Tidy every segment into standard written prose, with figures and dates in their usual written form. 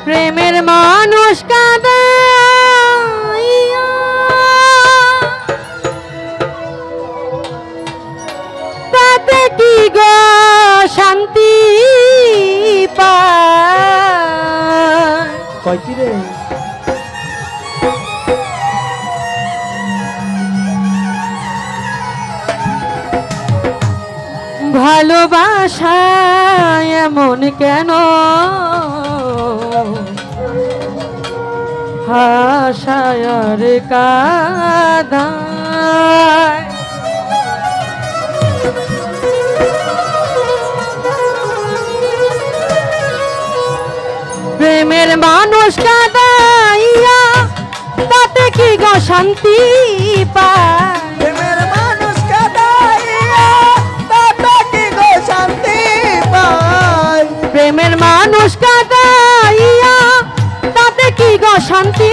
প্রেমের মানুষ কাঁদাইয়া তাতে কি গো শান্তি পায় কয় কি রে ভালোবাসা এমন কেন হাসায়ার কাঁদায় প্রেমের মানুষ কাঁদাইয়া তাতে কি গো শান্তি পায় প্রেমের মানুষ কাঁদাইয়া তাতে কি গো শান্তি পায় প্রেমের মানুষ কাঁদাইয়া তাতে কি গো শান্তি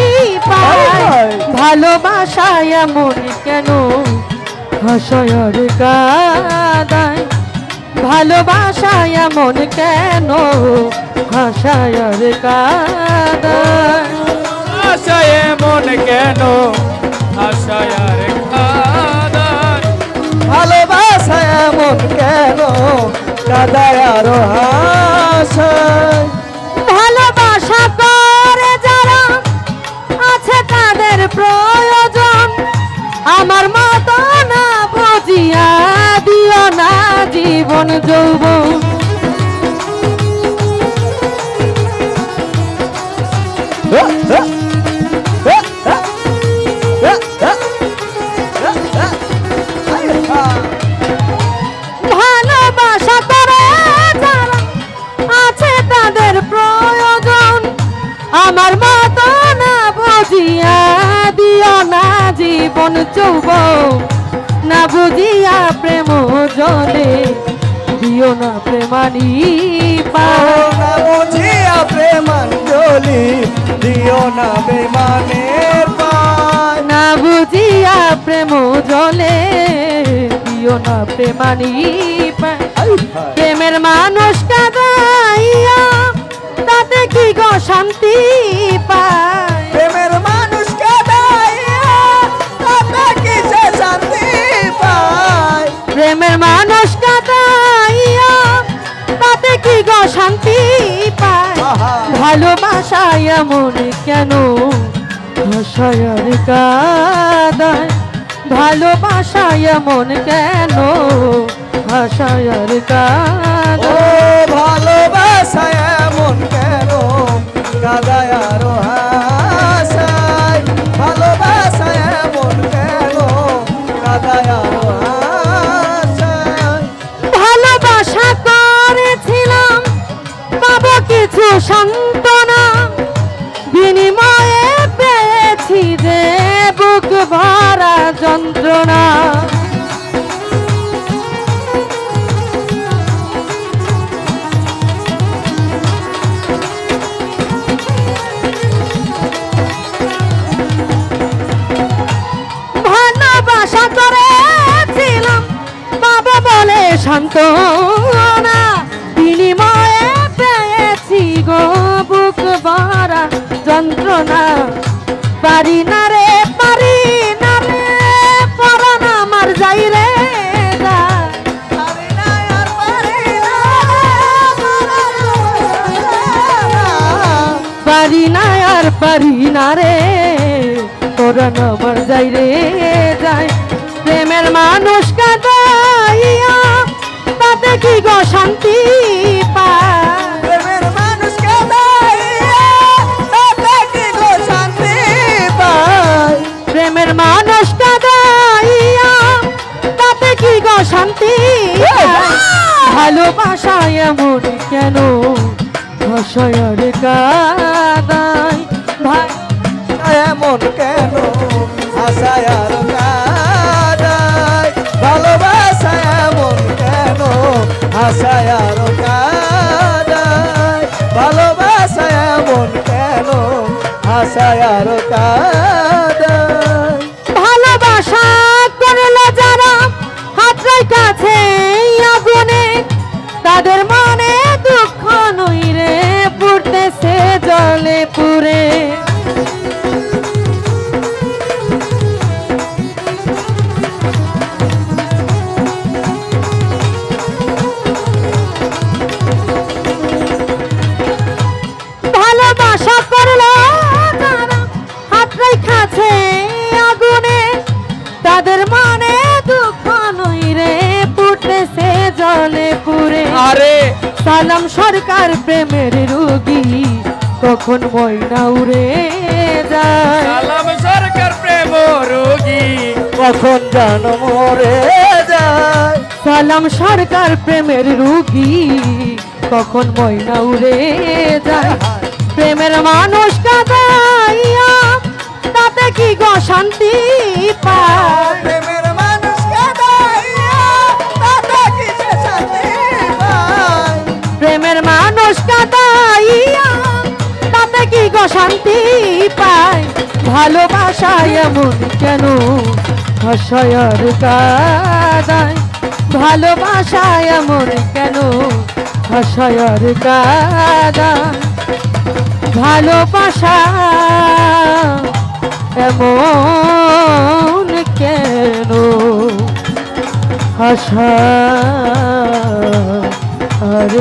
পায় ভালোবাসায় এমন কেন হাসায়ার কাঁদায় ভালোবাসায় এমন কেন হাসায়ার কাঁদায় আশায় মন কেন আশায়ার কাঁদায় ভালোবাসা এমন কেন কাঁদায় আরো হাসায় ভালোবাসা করে যারা আছে তাদের প্রয়োজন আমার মতো না বুঝিয়া দিও না জীবন যৌবন ভালোবাসা করে যারা আছে তাদের প্রয়োজন আমার মতো না বুঝিয়া দিও না জীবন যৌবন না বুঝিয়া প্রেম জলে দিও না প্রেমানি না বুঝিয়া প্রেমাঞ্জলি দিও না বেমানের পায় না বুঝিয়া প্রেম জলে দিও না প্রেমানি প্রেমের মানুষ কাঁদাইয়া তাতে কি গো শান্তি পায় প্রেমের মানুষ কাঁদাইয়া তাতে কি সে শান্তি পায় প্রেমের মানুষ কাঁদাইয়া তাতে কি গো শান্তি পায় ভালোবাসা এমন কেন হাসায়ার কাঁদায় ভালোবাসা এমন কেন হাসায়ার কাঁদায় ভালোবাসা এমন কেন কাঁদায় আরো হাসায় ভালোবাসা এমন কেন কাঁদায় আরো হাসায় ভালোবাসা করেছিলাম পাবো কিছু সান্ত্বনা বিনিময়ে পেয়েছি যে বুক ভরা যন্ত্রণা ভালোবাসা করেছিলাম বাবা বলে সান্ত্বনা বিনিময়ে পেয়েছি গো বুক ভরা যন্ত্রণা পারি না রে পরাণ আমার যাই রে পারি না আর পারি না রে পরাণ আমার যাই রে যায় প্রেমের মানুষ কাঁদাইয়া তাতে কি গো শান্তি পায় প্রেমের মানুষ কাঁদাইয়া তাতে কি গো শান্তি পায় প্রেমের মানুষ কাঁদাইয়া তাতে কি গো শান্তি ভালোবাসা এমন কেন হাসায়ার কাঁদায় এমন কেন হাসায় আর কাঁদায় ভালোবাসা এমন কেন হাসায় আর কাঁদায় ভালোবাসা এমন কেন হাসায় আর কাঁদায় ভালোবাসা করলে যারা হাতের কাছে আগুনে তাদের মনে দুঃখ নই রে পুড়তেছে পুরে ভালোবাসা করলো যারা হাত রেখাছে আগুনে তাদের মনে দুঃখ নই রে ফুটেছে জলে পুরে আরে সালাম সরকার প্রেমের রোগী কখন ময়না উড়ে যায় সালাম সরকার প্রেম রোগী কখন জান মরে যায় সালাম সরকার প্রেমের রোগী কখন ময়না উড়ে যায় প্রেমের মানুষ কাঁদাইয়া তাতে কি গো শান্তি পায় প্রেমের মানুষ কাঁদাইয়া তাতে কিসে শান্তি পায় প্রেমের মানুষ কাঁদাইয়া তাতে কি গো শান্তি পায় ভালোবাসায় এমন কেন হাসায় আর কাঁদায় ভালোবাসায় এমন কেন হাসায় আর কাঁদায় ভালোবাসা এমন কেন হাসা আর